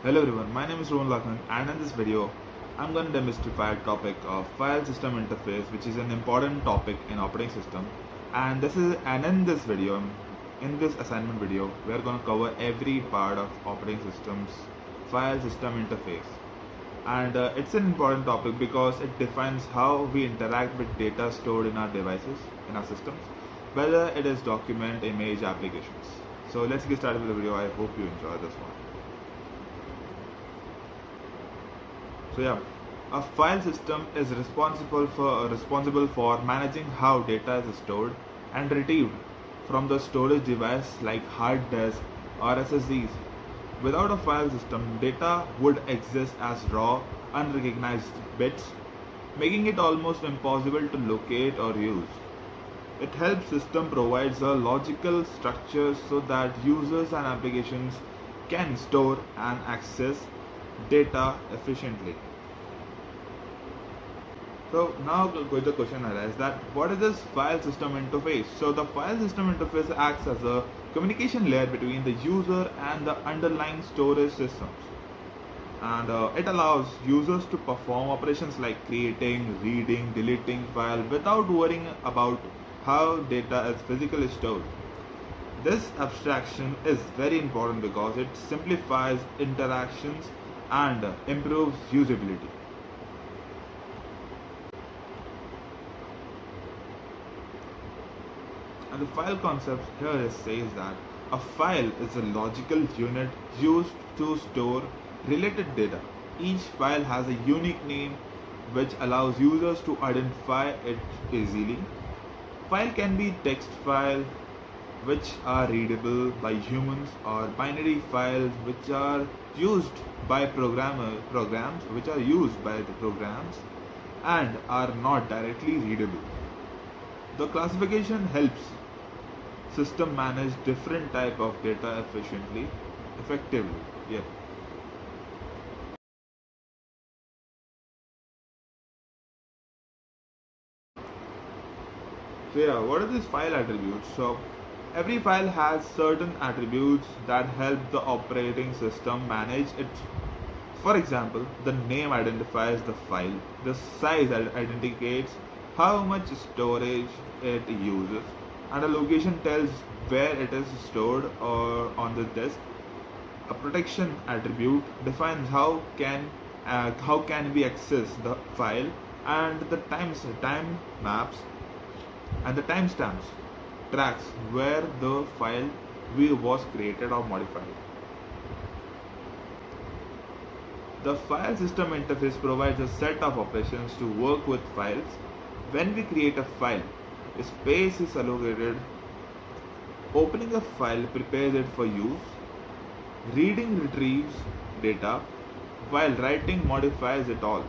Hello everyone, my name is Rohan Lakhan and in this video I'm going to demystify a topic of file system interface, which is an important topic in operating system. And in this video, in this assignment video, we are going to cover every part of operating system's file system interface. And it's an important topic because it defines how we interact with data stored in our devices, in our systems, whether it is document, image, applications. So let's get started with the video. I hope you enjoy this one. So yeah, a file system is responsible for managing how data is stored and retrieved from the storage device like hard disk or SSDs. Without a file system, data would exist as raw, unrecognized bits, making it almost impossible to locate or use. It helps system provides a logical structure so that users and applications can store and access data efficiently. So now the question arises that what is this file system interface? So the file system interface acts as a communication layer between the user and the underlying storage systems. And it allows users to perform operations like creating, reading, deleting file without worrying about how data is physically stored. This abstraction is very important because it simplifies interactions and improves usability. And the file concept here says that a file is a logical unit used to store related data. Each file has a unique name which allows users to identify it easily. File can be text files which are readable by humans, or binary files which are used by programs which are used by the programs and are not directly readable. The classification helps system manage different type of data effectively. Yeah. So yeah, what are these file attributes? So every file has certain attributes that help the operating system manage it. For example, the name identifies the file, the size indicates how much storage it uses, and the location tells where it is stored or on the disk. A protection attribute defines how can we access the file, and the time maps and the timestamps tracks where the file was created or modified. The file system interface provides a set of operations to work with files. When we create a file, space is allocated. Opening a file prepares it for use. Reading retrieves data, while writing modifies it all.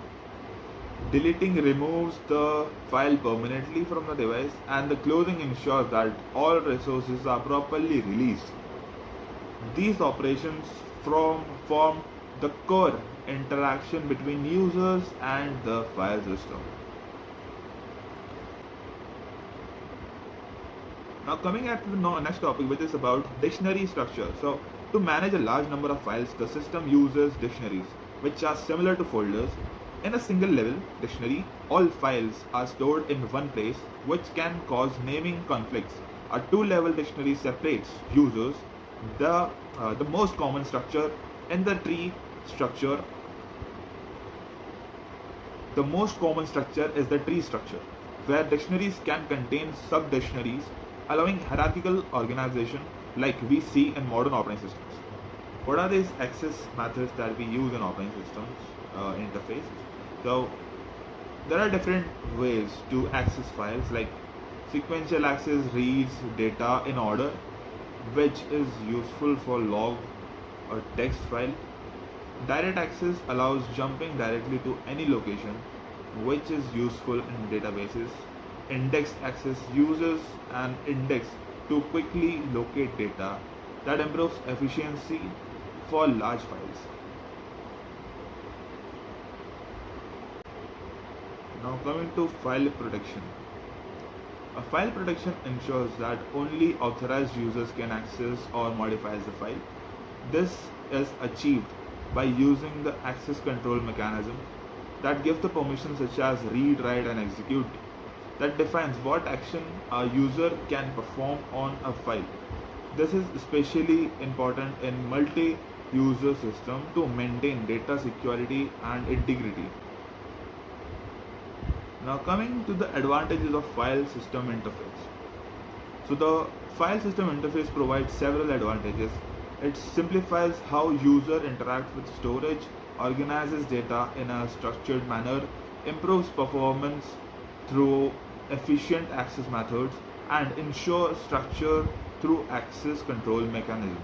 Deleting removes the file permanently from the device, and the closing ensures that all resources are properly released. These operations form the core interaction between users and the file system. Now coming at the next topic, which is about dictionary structure. So to manage a large number of files, the system uses dictionaries, which are similar to folders. In a single level dictionary, all files are stored in one place, which can cause naming conflicts. A two-level dictionary separates users. The most common structure in the tree structure. The most common structure is the tree structure, where dictionaries can contain sub-dictionaries, allowing hierarchical organization like we see in modern operating systems. What are these access methods that we use in operating systems interface? So there are different ways to access files, like sequential access reads data in order, which is useful for log or text file. Direct access allows jumping directly to any location, which is useful in databases. Indexed access uses an index to quickly locate data, that improves efficiency for large files. Now coming to file protection. A file protection ensures that only authorized users can access or modify the file. This is achieved by using the access control mechanism that gives the permissions such as read, write, and execute that defines what action a user can perform on a file. This is especially important in multi-user system to maintain data security and integrity. Now coming to the advantages of file system interface. So the file system interface provides several advantages. It simplifies how user interacts with storage, organizes data in a structured manner, improves performance through efficient access methods, and ensures structure through access control mechanism.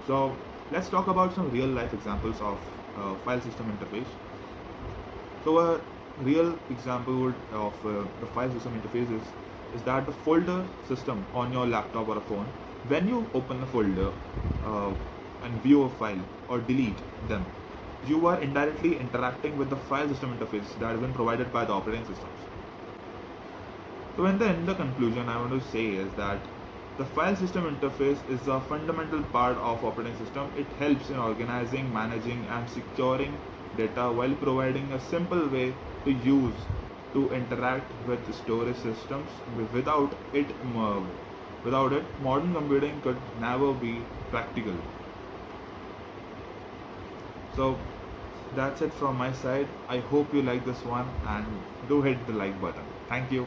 So let's talk about some real life examples of file system interface. So a real example of the file system interface is that the folder system on your laptop or a phone, when you open the folder and view a file or delete them, you are indirectly interacting with the file system interface that has been provided by the operating systems. So in the conclusion, I want to say is that the file system interface is a fundamental part of operating system. It helps in organizing, managing, and securing data while providing a simple way to use to interact with storage systems. Without it, modern computing could never be practical. So that's it from my side. I hope you like this one and do hit the like button. Thank you.